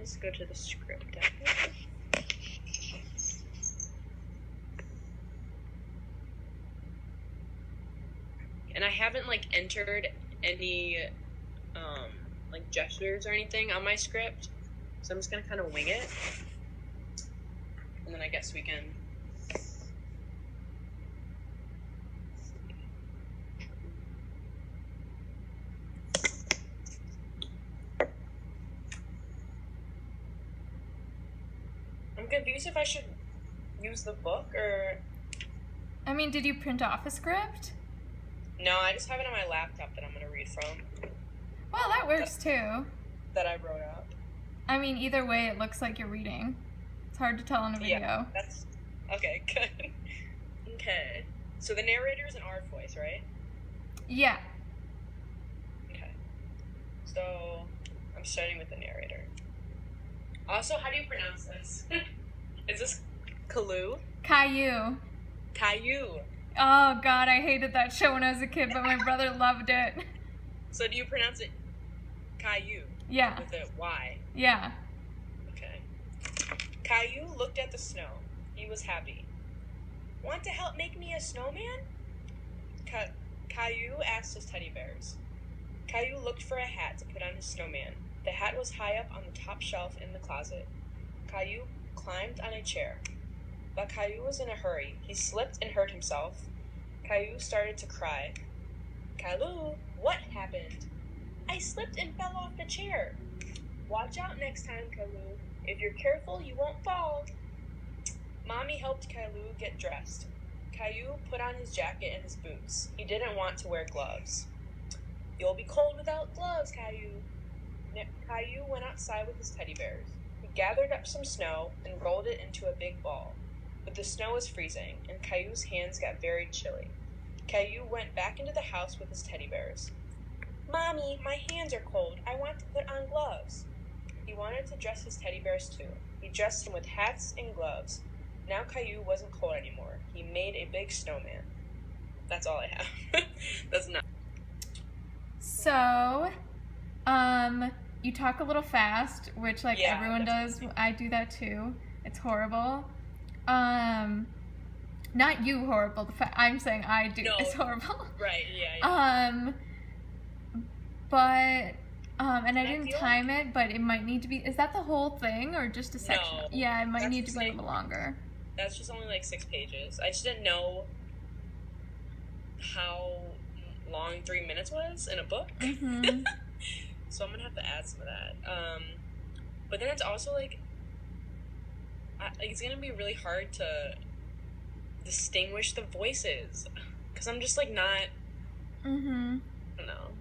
Let's go to the script. And I haven't like entered any like gestures or anything on my script, so I'm just gonna kind of wing it, and then I guess we can. I'm confused if I should use the book or. I mean, did you print off a script? No, I just have it on my laptop that I'm gonna read from. Well, that works too. That I wrote up. I mean, either way, it looks like you're reading. It's hard to tell on a video. Yeah, that's okay. Good. Okay. So the narrator is an R voice, right? Yeah. Okay. So I'm starting with the narrator. Also, how do you pronounce this? Is this Caillou? Caillou. Caillou. Oh God, I hated that show when I was a kid, but my brother loved it. So do you pronounce it Caillou? Yeah. With a Y. Yeah. Okay. Caillou looked at the snow. He was happy. Want to help make me a snowman? Caillou asked his teddy bears. Caillou looked for a hat to put on his snowman. The hat was high up on the top shelf in the closet. Caillou climbed on a chair. But Caillou was in a hurry. He slipped and hurt himself. Caillou started to cry. Caillou, what happened? I slipped and fell off the chair. Watch out next time, Caillou. If you're careful, you won't fall. Mommy helped Caillou get dressed. Caillou put on his jacket and his boots. He didn't want to wear gloves. You'll be cold without gloves, Caillou. Caillou went outside with his teddy bears. He gathered up some snow and rolled it into a big ball. But the snow was freezing, and Caillou's hands got very chilly. Caillou went back into the house with his teddy bears. Mommy, my hands are cold. I want to put on gloves. He wanted to dress his teddy bears too. He dressed them with hats and gloves. Now Caillou wasn't cold anymore. He made a big snowman. That's all I have. That's not. So, you talk a little fast, which like everyone does. I do that too. It's horrible. Not you horrible. I'm saying I do. No, it's horrible. Right. Yeah. But and I didn't time it, but it might need to be. Is that the whole thing or just a section? No, yeah, it might need to be a little longer. That's just only like 6 pages. I just didn't know how long 3 minutes was in a book. Mm-hmm. So I'm gonna have to add some of that. But then it's also like it's gonna be really hard to distinguish the voices because I'm just like not. Mm-hmm. I don't know,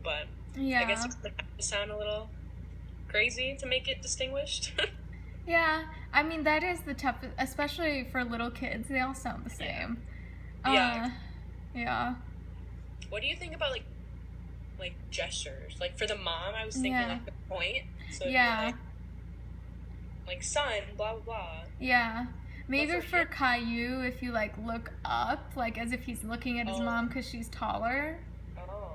but yeah, I guess it's gonna have to sound a little crazy to make it distinguished. Yeah, I mean that is the toughest, especially for little kids. They all sound the same. Yeah. Yeah. What do you think about like gestures? Like for the mom, I was thinking like the point. So yeah. Like son, blah blah blah. Yeah. Maybe for Caillou, if you like look up, like as if he's looking at his mom because she's taller. Oh.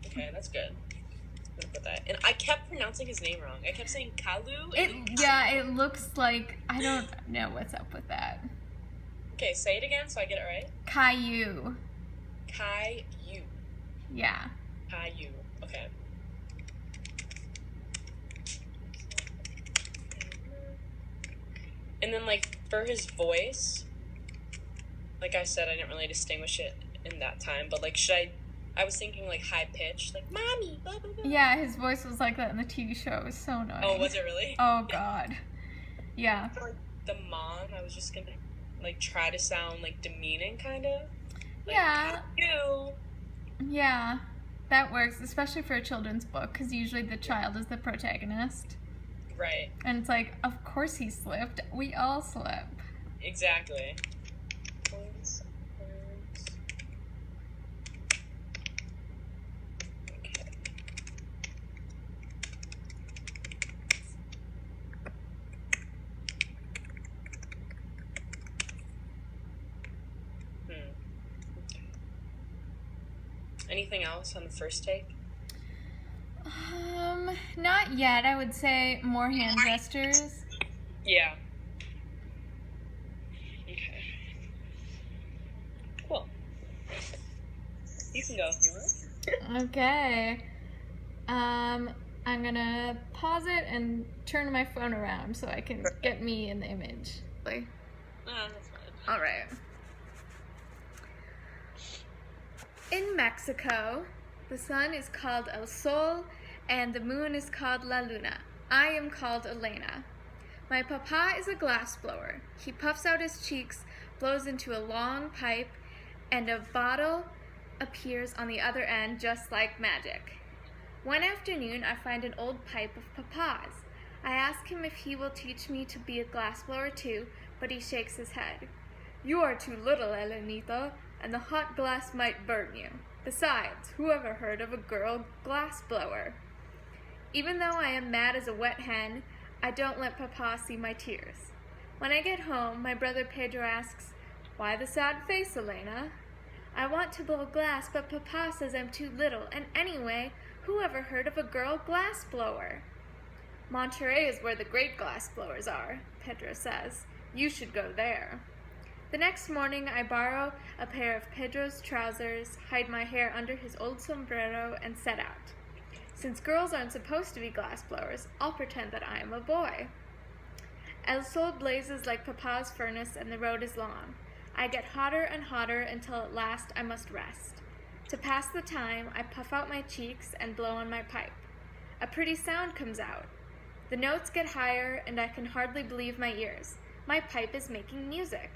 Okay, that's good. I'm gonna put that. And I kept pronouncing his name wrong. I kept saying Caillou. It looks like I don't know what's up with that. Okay, say it again so I get it right. Caillou. Caillou. Yeah. Caillou. Okay. And then like for his voice, like I said, I didn't really distinguish it in that time, but like I was thinking like high pitched, like mommy, blah blah blah. Yeah, his voice was like that in the TV show. It was so annoying. Oh, was it really? Oh God. Yeah. For like, the mom, I was just gonna like try to sound like demeaning, kind of. Like, yeah. Caillou. Yeah, that works, especially for a children's book, because usually the child is the protagonist. Right. And it's like, of course he slipped. We all slip. Exactly. Okay. Anything else on the first take? Not yet. I would say more hand gestures. Yeah. Okay. Cool. You can go if you want. Okay. I'm gonna pause it and turn my phone around so I can get me in the image. That's fine. All right. In Mexico, the sun is called El Sol and the moon is called La Luna. I am called Elena. My papa is a glassblower. He puffs out his cheeks, blows into a long pipe, and a bottle appears on the other end just like magic. One afternoon, I find an old pipe of papa's. I ask him if he will teach me to be a glassblower too, but he shakes his head. You are too little, Elenita, and the hot glass might burn you. Besides, who ever heard of a girl glassblower? Even though I am mad as a wet hen, I don't let Papa see my tears. When I get home, my brother Pedro asks, Why the sad face, Elena? I want to blow glass, but Papa says I'm too little, and anyway, who ever heard of a girl glassblower? Monterey is where the great glassblowers are, Pedro says. You should go there. The next morning, I borrow a pair of Pedro's trousers, hide my hair under his old sombrero, and set out. Since girls aren't supposed to be glassblowers, I'll pretend that I am a boy. El Sol blazes like Papa's furnace, and the road is long. I get hotter and hotter until at last I must rest. To pass the time, I puff out my cheeks and blow on my pipe. A pretty sound comes out. The notes get higher, and I can hardly believe my ears. My pipe is making music.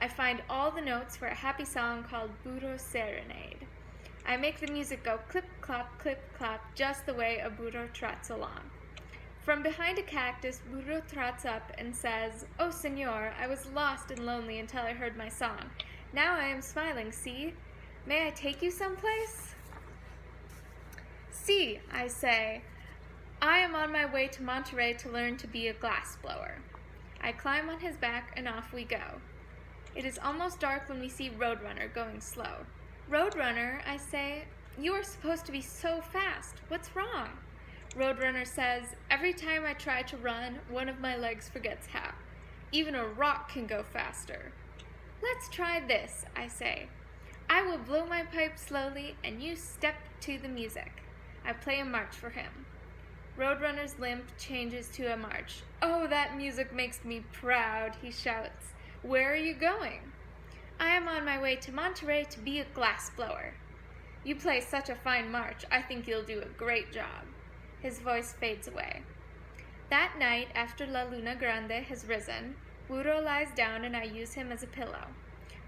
I find all the notes for a happy song called Burro Serenade. I make the music go clip-clop, just the way a burro trots along. From behind a cactus, Burro trots up and says, Oh, senor, I was lost and lonely until I heard my song. Now I am smiling, see? May I take you someplace? See, I say, I am on my way to Monterey to learn to be a glassblower. I climb on his back and off we go. It is almost dark when we see Roadrunner going slow. Roadrunner, I say, you are supposed to be so fast. What's wrong? Roadrunner says, every time I try to run, one of my legs forgets how. Even a rock can go faster. Let's try this, I say. I will blow my pipe slowly, and you step to the music. I play a march for him. Roadrunner's limp changes to a march. Oh, that music makes me proud, he shouts. Where are you going? I am on my way to Monterey to be a glassblower. You play such a fine march, I think you'll do a great job. His voice fades away. That night, after La Luna Grande has risen, Burro lies down and I use him as a pillow.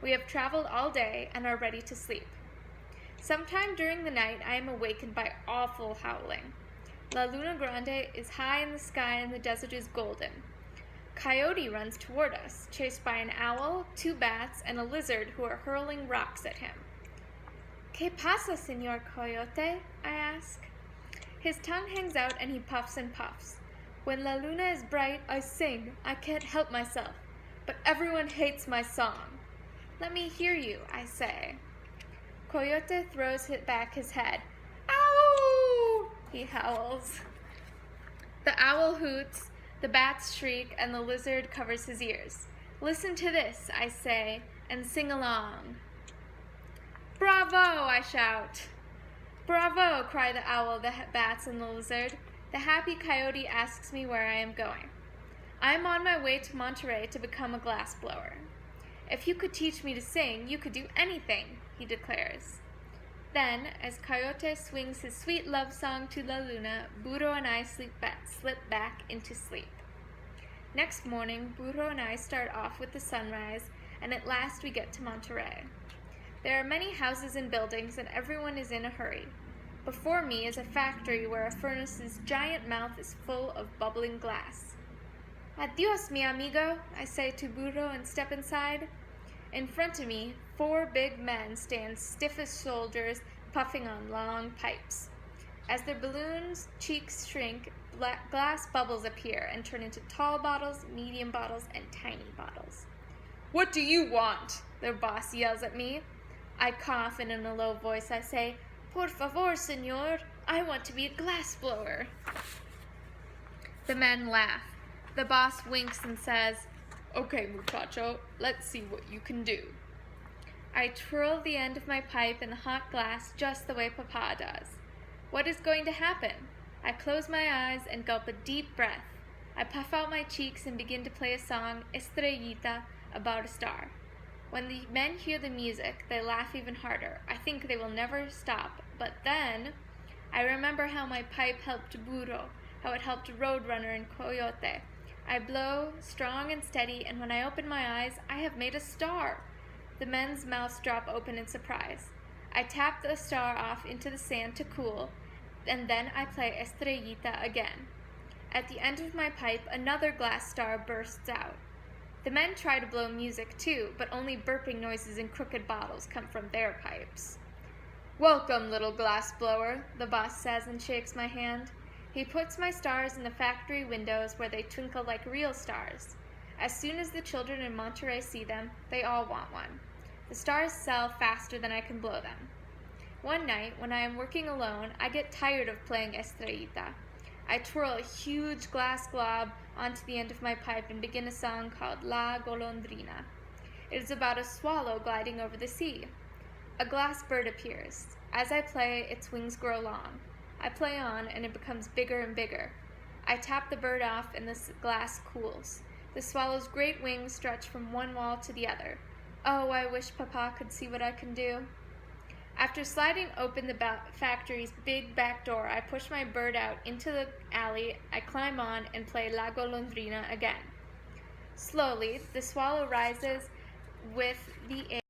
We have traveled all day and are ready to sleep. Sometime during the night, I am awakened by awful howling. La Luna Grande is high in the sky and the desert is golden. Coyote runs toward us, chased by an owl, 2 bats, and a lizard who are hurling rocks at him. ¿Qué pasa, Señor Coyote? I ask. His tongue hangs out and he puffs and puffs. When La Luna is bright, I sing. I can't help myself. But everyone hates my song. Let me hear you, I say. Coyote throws back his head. Ow! He howls. The owl hoots, the bats shriek, and the lizard covers his ears. Listen to this, I say, and sing along. Bravo, I shout. Bravo, cry the owl, the bats, and the lizard. The happy coyote asks me where I am going. I am on my way to Monterey to become a glassblower. If you could teach me to sing, you could do anything, he declares. Then, as Coyote swings his sweet love song to La Luna, Burro and I slip back into sleep. Next morning, Burro and I start off with the sunrise, and at last we get to Monterey. There are many houses and buildings, and everyone is in a hurry. Before me is a factory where a furnace's giant mouth is full of bubbling glass. Adios, mi amigo, I say to Burro and step inside. In front of me, 4 big men stand stiff as soldiers, puffing on long pipes. As their balloons' cheeks shrink, glass bubbles appear and turn into tall bottles, medium bottles, and tiny bottles. What do you want? Their boss yells at me. I cough, and in a low voice I say, Por favor, senor, I want to be a glassblower. The men laugh. The boss winks and says, "Okay, muchacho, let's see what you can do." I twirl the end of my pipe in the hot glass just the way Papa does. What is going to happen? I close my eyes and gulp a deep breath. I puff out my cheeks and begin to play a song, Estrellita, about a star. When the men hear the music, they laugh even harder. I think they will never stop. But then, I remember how my pipe helped Burro, how it helped Roadrunner and Coyote. I blow strong and steady, and when I open my eyes, I have made a star. The men's mouths drop open in surprise. I tap the star off into the sand to cool, and then I play Estrellita again. At the end of my pipe, another glass star bursts out. The men try to blow music too, but only burping noises and crooked bottles come from their pipes. "Welcome, little glass blower," the boss says and shakes my hand. He puts my stars in the factory windows where they twinkle like real stars. As soon as the children in Monterey see them, they all want one. The stars sell faster than I can blow them. One night, when I am working alone, I get tired of playing Estrellita. I twirl a huge glass glob onto the end of my pipe and begin a song called La Golondrina. It is about a swallow gliding over the sea. A glass bird appears. As I play, its wings grow long. I play on, and it becomes bigger and bigger. I tap the bird off, and the glass cools. The swallow's great wings stretch from one wall to the other. Oh, I wish Papa could see what I can do. After sliding open the factory's big back door, I push my bird out into the alley, I climb on, and play La Golondrina again. Slowly, the swallow rises with the air.